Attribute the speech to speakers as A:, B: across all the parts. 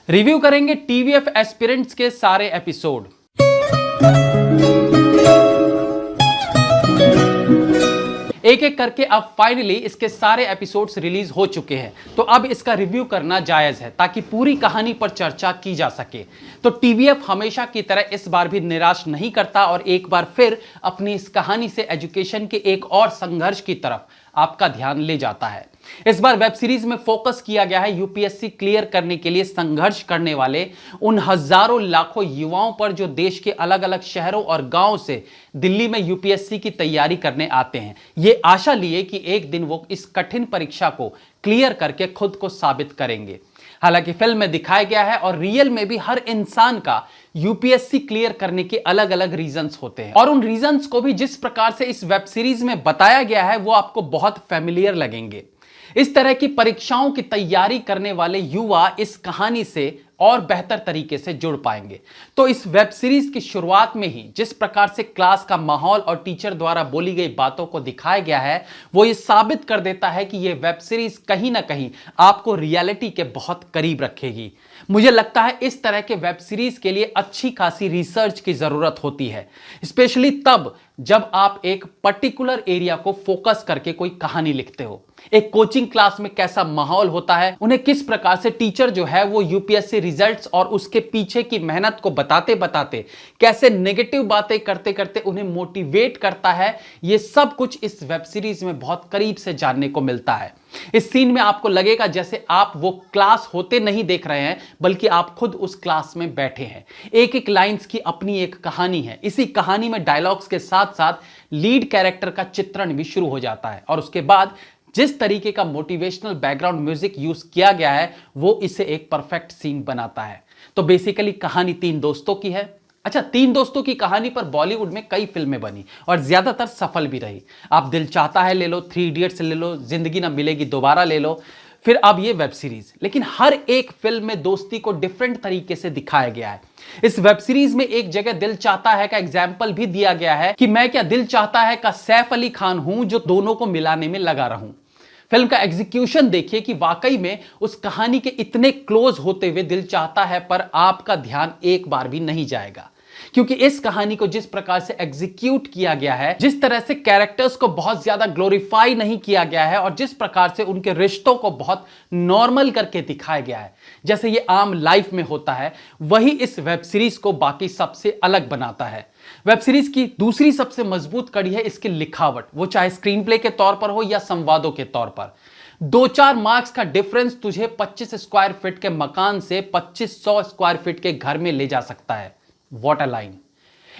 A: Review करेंगे TVF aspirants के सारे एपिसोड। एक एक करके अब फाइनली इसके सारे एपिसोड्स रिलीज हो चुके हैं, तो अब इसका रिव्यू करना जायज है ताकि पूरी कहानी पर चर्चा की जा सके। तो टीवीएफ हमेशा की तरह इस बार भी निराश नहीं करता और एक बार फिर अपनी इस कहानी से एजुकेशन के एक और संघर्ष की तरफ आपका ध्यान ले जाता है। इस बार वेब सीरीज में फोकस किया गया है यूपीएससी क्लियर करने के लिए संघर्ष करने वाले उन हजारों लाखों युवाओं पर जो देश के अलग अलग शहरों और गांवों से दिल्ली में यूपीएससी की तैयारी करने आते हैं, ये आशा लिए कि एक दिन वो इस कठिन परीक्षा को क्लियर करके खुद को साबित करेंगे। हालांकि फिल्म में दिखाया गया है और रियल में भी हर इंसान का यूपीएससी क्लियर करने के अलग अलग रीजंस होते हैं और उन रीजंस को भी जिस प्रकार से इस वेब सीरीज में बताया गया है वो आपको बहुत फेमिलियर लगेंगे। इस तरह की परीक्षाओं की तैयारी करने वाले युवा इस कहानी से और बेहतर तरीके से जुड़ पाएंगे। तो इस वेब सीरीज की शुरुआत में ही जिस प्रकार से क्लास का माहौल और टीचर द्वारा बोली गई बातों को दिखाया गया है वो ये साबित कर देता है कि ये वेब सीरीज कहीं ना कहीं आपको रियलिटी के बहुत करीब रखेगी। मुझे लगता है इस तरह के वेब सीरीज के लिए अच्छी खासी रिसर्च की जरूरत होती है, स्पेशली तब जब आप एक पर्टिकुलर एरिया को फोकस करके कोई कहानी लिखते हो। एक कोचिंग क्लास में कैसा माहौल होता है, उन्हें किस प्रकार से टीचर जो है वो यूपीएससी रिजल्ट्स और उसके पीछे की मेहनत को बताते बताते कैसे नेगेटिव बातें करते करते उन्हें मोटिवेट करता है, ये सब कुछ इस वेब सीरीज में बहुत करीब से जानने को मिलता है। इस सीन में आपको लगेगा जैसे आप वो क्लास होते नहीं देख रहे हैं बल्कि आप खुद उस क्लास में बैठे हैं। एक एक लाइंस की अपनी एक कहानी है। इसी कहानी में डायलॉग्स के साथ साथ लीड कैरेक्टर का चित्रण भी शुरू हो जाता है और उसके बाद जिस तरीके का मोटिवेशनल बैकग्राउंड म्यूजिक यूज किया गया है वो इसे एक परफेक्ट सीन बनाता है। तो बेसिकली कहानी तीन दोस्तों की है। अच्छा, तीन दोस्तों की कहानी पर बॉलीवुड में कई फिल्में बनी और ज्यादातर सफल भी रही। आप दिल चाहता है ले लो, 3 इडियट्स ले लो, जिंदगी ना मिलेगी दोबारा ले लो, फिर अब ये वेब सीरीज। लेकिन हर एक फिल्म में दोस्ती को डिफरेंट तरीके से दिखाया गया है। इस वेब सीरीज में एक जगह दिल चाहता है का एग्जाम्पल भी दिया गया है कि मैं क्या दिल चाहता है का सैफ अली खान हूं जो दोनों को मिलाने में लगा रहूं। फिल्म का एग्जीक्यूशन देखिए कि वाकई में उस कहानी के इतने क्लोज होते हुए दिल चाहता है पर आपका ध्यान एक बार भी नहीं जाएगा, क्योंकि इस कहानी को जिस प्रकार से एग्जीक्यूट किया गया है, जिस तरह से कैरेक्टर्स को बहुत ज्यादा ग्लोरीफाई नहीं किया गया है और जिस प्रकार से उनके रिश्तों को बहुत नॉर्मल करके दिखाया गया है जैसे ये आम लाइफ में होता है, वही इस वेब सीरीज को बाकी सबसे अलग बनाता है। वेब सीरीज की दूसरी सबसे मजबूत कड़ी है इसकी लिखावट, वो चाहे स्क्रीन प्ले के तौर पर हो या संवादों के तौर पर। 2-4 मार्क्स का डिफरेंस तुझे 25 स्क्वायर फीट के मकान से 2500 स्क्वायर फीट के घर में ले जा सकता है। What a line.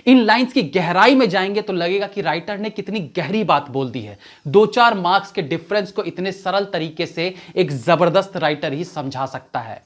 A: In lines की गहराई में जाएंगे तो लगेगा कि राइटर ने कितनी गहरी बात बोल दी है। 2-4 मार्क्स के डिफरेंस को इतने सरल तरीके से एक जबरदस्त राइटर ही समझा सकता है।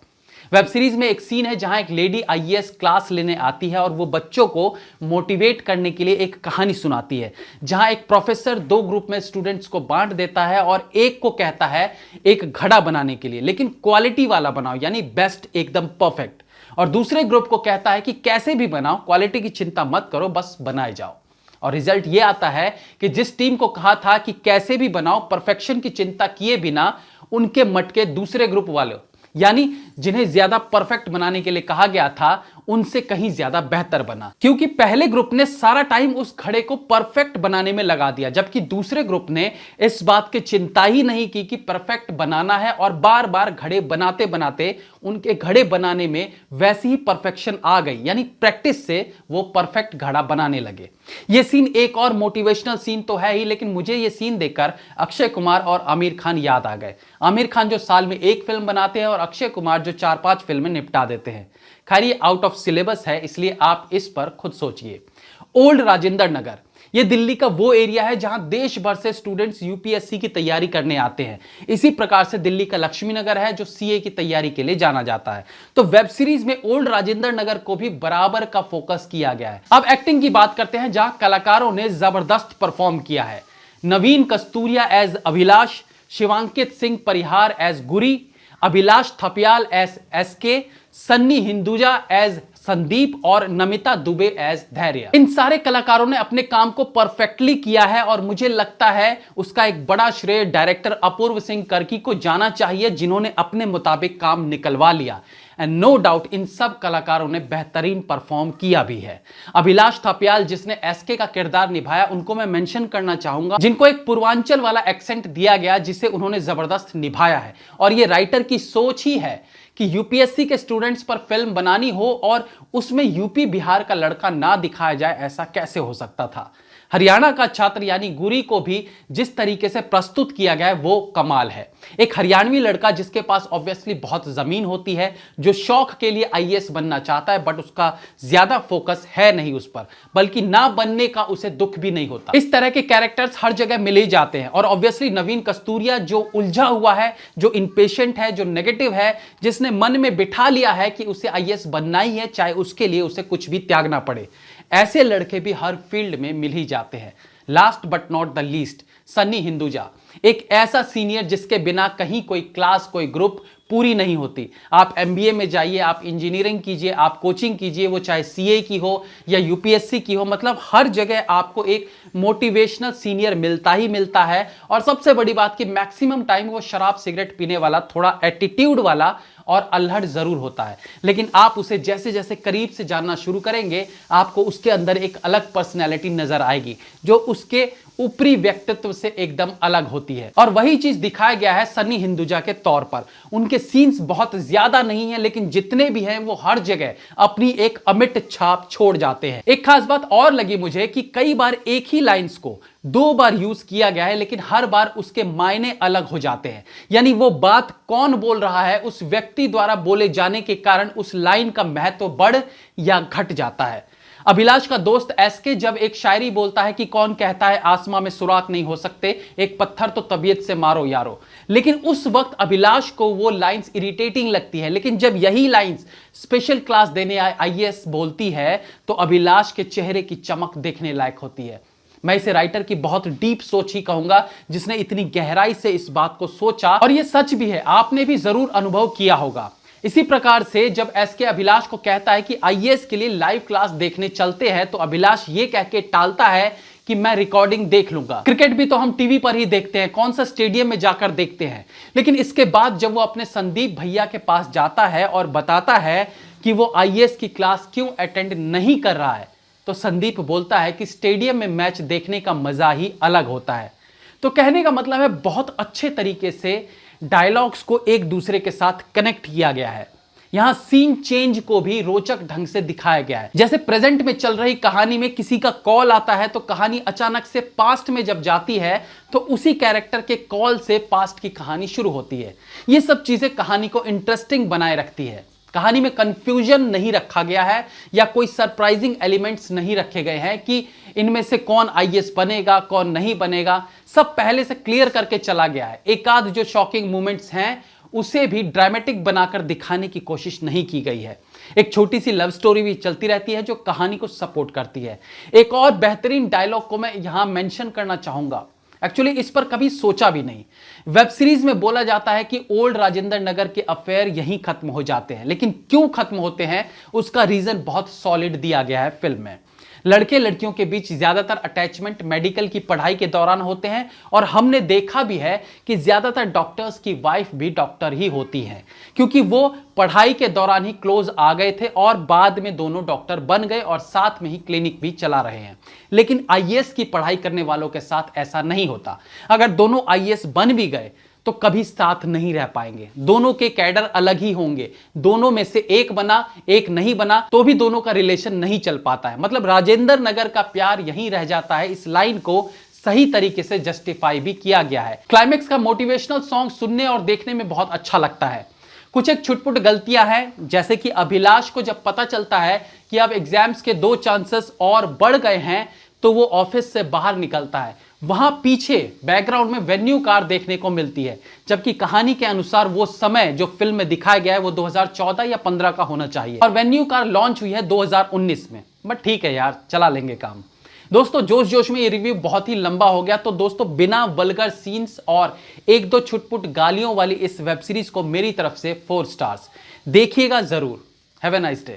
A: वेब सीरीज में एक सीन है जहां एक लेडी आईएएस क्लास लेने आती है और वो बच्चों को मोटिवेट करने के लिए एक कहानी सुनाती है, जहां एक प्रोफेसर 2 ग्रुप में स्टूडेंट्स को बांट देता है और एक को कहता है एक घड़ा बनाने के लिए लेकिन क्वालिटी वाला बनाओ, यानी बेस्ट, एकदम परफेक्ट, और दूसरे ग्रुप को कहता है कि कैसे भी बनाओ, क्वालिटी की चिंता मत करो, बस बनाए जाओ। और रिजल्ट ये आता है कि जिस टीम को कहा था कि कैसे भी बनाओ, परफेक्शन की चिंता किए बिना, उनके मटके दूसरे ग्रुप वाले, यानी जिन्हें ज्यादा परफेक्ट बनाने के लिए कहा गया था, उनसे कहीं ज्यादा बेहतर बना, क्योंकि पहले ग्रुप ने सारा टाइम उस घड़े को परफेक्ट बनाने में लगा दिया, जबकि दूसरे ग्रुप ने इस बात की चिंता ही नहीं की कि परफेक्ट बनाना है और बार बार घड़े बनाते बनाते उनके घड़े बनाने में वैसी ही परफेक्शन आ गई, यानी प्रैक्टिस से वो परफेक्ट घड़ा बनाने लगे। ये सीन एक और मोटिवेशनल सीन तो है ही, लेकिन मुझे ये सीन देखकर अक्षय कुमार और आमिर खान याद आ गए। आमिर खान जो साल में 1 फिल्म बनाते हैं और अक्षय कुमार जो 4-5 फिल्में निपटा देते हैं। खैर ये आउट ऑफ सिलेबस है, इसलिए आप इस पर खुद सोचिए। ओल्ड राजेंद्र नगर, ये दिल्ली का वो एरिया है जहां देश भर से स्टूडेंट्स यूपीएससी की तैयारी करने आते हैं। इसी प्रकार से दिल्ली का लक्ष्मी नगर है जो सीए की तैयारी के लिए जाना जाता है। तो वेब सीरीज में ओल्ड राजेंद्र नगर को भी बराबर का फोकस किया गया है। अब एक्टिंग की बात करते हैं, जहां कलाकारों ने जबरदस्त परफॉर्म किया है। Naveen Kasturia as Abhilash, Shivankit Singh Parihar as Guri, Abhilash Thapliyal as SK, Sunny Hinduja as Sandeep और नमिता दुबे एज धैर्य। इन सारे कलाकारों ने अपने काम को परफेक्टली किया है और मुझे लगता है उसका एक बड़ा श्रेय डायरेक्टर अपूर्व सिंह कर्की को जाना चाहिए, जिन्होंने अपने मुताबिक काम निकलवा लिया। एंड नो डाउट इन सब कलाकारों ने बेहतरीन परफॉर्म किया भी है। अभिलाष थपलियाल जिसने एसके का किरदार निभाया, उनको मैं मेंशन करना चाहूंगा, जिनको एक पूर्वांचल वाला एक्सेंट दिया गया जिसे उन्होंने जबरदस्त निभाया है। और ये राइटर की सोच ही है कि यूपीएससी के स्टूडेंट्स पर फिल्म बनानी हो और उसमें यूपी बिहार का लड़का ना दिखाया जाए, ऐसा कैसे हो सकता था। हरियाणा का छात्र यानी गुरी को भी जिस तरीके से प्रस्तुत किया गया है वो कमाल है। एक हरियाणवी लड़का जिसके पास ऑब्वियसली बहुत जमीन होती है, जो शौक के लिए आईएएस बनना चाहता है, बट उसका ज्यादा फोकस है नहीं उस पर, बल्कि ना बनने का उसे दुख भी नहीं होता। इस तरह के कैरेक्टर्स हर जगह मिल ही जाते हैं। और ऑब्वियसली नवीन कस्तूरिया जो उलझा हुआ है, जो इम्पेशेंट है, जो नेगेटिव है, जिसने मन में बिठा लिया है कि उसे आईएएस बनना ही है, चाहे उसके लिए उसे कुछ भी त्यागना पड़े, ऐसे लड़के भी हर फील्ड में मिल ही जाते हैं। Last but not the least, Sunny Hinduja, एक ऐसा सीनियर जिसके बिना कहीं कोई क्लास, कोई ग्रुप पूरी नहीं होती। आप एमबीए में जाइए, आप इंजीनियरिंग कीजिए, आप कोचिंग कीजिए, वो चाहे सीए की हो या यूपीएससी की हो, मतलब हर जगह आपको एक मोटिवेशनल सीनियर मिलता ही मिलता है। और सबसे बड़ी बात कि मैक्सिमम टाइम वो शराब सिगरेट पीने वाला, थोड़ा एटीट्यूड वाला और अल्हड़ जरूर होता है, लेकिन आप उसे जैसे जैसे करीब से जानना शुरू करेंगे, आपको उसके अंदर एक अलग पर्सनैलिटी नजर आएगी जो उसके ऊपरी व्यक्तित्व से एकदम अलग होती है। और वही चीज दिखाया गया है सन्नी हिंदुजा के तौर पर। उनके सीन्स बहुत ज्यादा नहीं है, लेकिन जितने भी हैं वो हर जगह अपनी एक अमिट छाप छोड़ जाते हैं। एक खास बात और लगी मुझे कि कई बार एक ही लाइंस को 2 बार यूज किया गया है, लेकिन हर बार उसके मायने अलग हो जाते हैं। यानी वो बात कौन बोल रहा है, उस व्यक्ति द्वारा बोले जाने के कारण उस लाइन का महत्व बढ़ या घट जाता है। अभिलाष का दोस्त एसके जब एक शायरी बोलता है कि कौन कहता है आसमां में सुराख नहीं हो सकते, एक पत्थर तो तबीयत से मारो यारो, लेकिन उस वक्त अभिलाष को वो लाइंस इरिटेटिंग लगती है। लेकिन जब यही लाइंस स्पेशल क्लास देने आए आईएएस बोलती है तो अभिलाष के चेहरे की चमक देखने लायक होती है। मैं इसे राइटर की बहुत डीप सोच ही कहूंगा, जिसने इतनी गहराई से इस बात को सोचा, और ये सच भी है, आपने भी जरूर अनुभव किया होगा। इसी प्रकार से जब एसके अभिलाष को कहता है कि आईएएस के लिए लाइव क्लास देखने चलते हैं, तो अभिलाष ये कह के टालता है कि मैं रिकॉर्डिंग देख लूंगा। क्रिकेट भी तो हम टीवी पर ही देखते हैं, कौन सा स्टेडियम में जाकर देखते हैं। लेकिन इसके बाद जब वो अपने संदीप भैया के पास जाता है और बताता है कि वो आईएएस की क्लास क्यों अटेंड नहीं कर रहा है, तो संदीप बोलता है कि स्टेडियम में मैच देखने का मजा ही अलग होता है। तो कहने का मतलब है बहुत अच्छे तरीके से डायलॉग्स को एक दूसरे के साथ कनेक्ट किया गया है। यहां सीन चेंज को भी रोचक ढंग से दिखाया गया है। जैसे प्रेजेंट में चल रही कहानी में किसी का कॉल आता है, तो कहानी अचानक से पास्ट में जब जाती है तो उसी कैरेक्टर के कॉल से पास्ट की कहानी शुरू होती है। ये सब चीजें कहानी को इंटरेस्टिंग बनाए रखती है। कहानी में कंफ्यूजन नहीं रखा गया है या कोई सरप्राइजिंग एलिमेंट्स नहीं रखे गए हैं कि इनमें से कौन आईएएस बनेगा, कौन नहीं बनेगा। सब पहले से क्लियर करके चला गया है। एक आध जो शॉकिंग मोमेंट्स हैं उसे भी ड्रामेटिक बनाकर दिखाने की कोशिश नहीं की गई है। एक छोटी सी लव स्टोरी भी चलती रहती है जो कहानी को सपोर्ट करती है। एक और बेहतरीन डायलॉग को मैं यहां मेंशन करना चाहूंगा, एक्चुअली इस पर कभी सोचा भी नहीं। वेब सीरीज में बोला जाता है कि ओल्ड राजेंद्र नगर के अफेयर यहीं खत्म हो जाते हैं, लेकिन क्यों खत्म होते हैं उसका रीजन बहुत सॉलिड दिया गया है फिल्म में। लड़के लड़कियों के बीच ज्यादातर अटैचमेंट मेडिकल की पढ़ाई के दौरान होते हैं, और हमने देखा भी है कि ज्यादातर डॉक्टर्स की वाइफ भी डॉक्टर ही होती हैं, क्योंकि वो पढ़ाई के दौरान ही क्लोज आ गए थे और बाद में दोनों डॉक्टर बन गए और साथ में ही क्लिनिक भी चला रहे हैं। लेकिन आईएएस की पढ़ाई करने वालों के साथ ऐसा नहीं होता। अगर दोनों आईएएस बन भी गए तो कभी साथ नहीं रह पाएंगे। दोनों के कैडर अलग ही होंगे। दोनों में से एक बना, एक नहीं बना तो भी दोनों का रिलेशन नहीं चल पाता है। मतलब राजेंद्र नगर का प्यार यहीं रह जाता है। इस लाइन को सही तरीके से जस्टिफाई भी किया गया है। क्लाइमेक्स का मोटिवेशनल सॉन्ग सुनने और देखने में बहुत अच्छा लगता है। कुछ एक छुटपुट गलतियां हैं, जैसे कि अभिलाष को जब पता चलता है कि अब एग्जाम्स के 2 चांसेस और बढ़ गए हैं तो वो ऑफिस से बाहर निकलता है। वहां पीछे बैकग्राउंड में वेन्यू कार देखने को मिलती है, जबकि कहानी के अनुसार वो समय जो फिल्म में दिखाया गया है वो 2014 या 15 का होना चाहिए, और वेन्यू कार लॉन्च हुई है 2019 में। बट ठीक है यार, चला लेंगे काम। दोस्तों जोश जोश में ये रिव्यू बहुत ही लंबा हो गया, तो दोस्तों बिना वल्गर सीन्स और 1-2 छुटपुट गालियों वाली इस वेब सीरीज को मेरी तरफ से 4 स्टार्स। देखिएगा जरूर। Have a nice day.